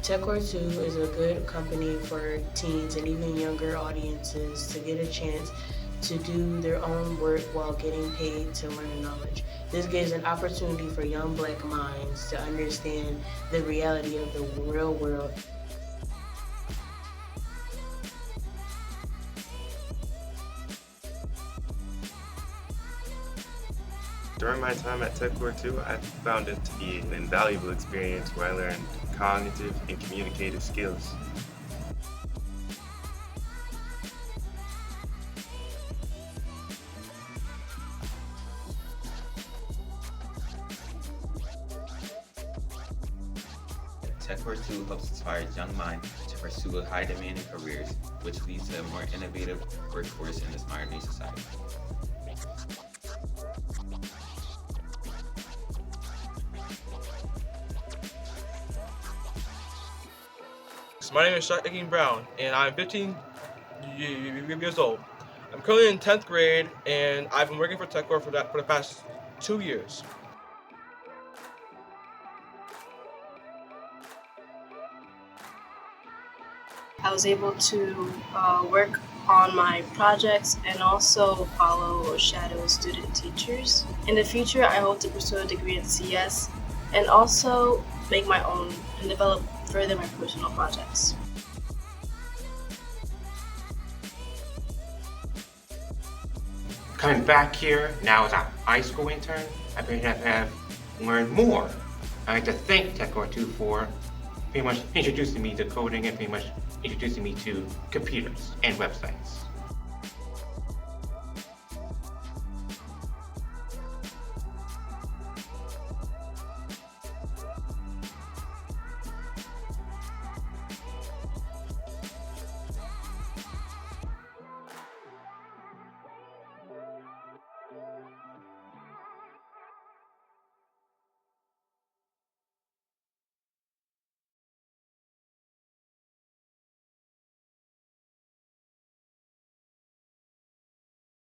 TechCORE2 is a good company for teens and even younger audiences to get a chance to do their own work while getting paid to learn knowledge. This gives an opportunity for young Black minds to understand the reality of the real world. During my time at TechCORE2, I found it to be an invaluable experience where I learned cognitive and communicative skills. TechCORE2 helps inspire young minds to pursue high-demanding careers, which leads to a more innovative workforce in this modern-day society. My name is Shaquem Brown, and I'm 15 years old. I'm currently in 10th grade, and I've been working for TechCORE for the past 2 years. I was able to work on my projects and also follow or shadow student teachers. In the future, I hope to pursue a degree in CS and also make my own and develop further my personal projects. Coming back here now as a high school intern, I pretty much have learned more. I'd like to thank TechCORE2 for pretty much introducing me to coding and pretty much introducing me to computers and websites.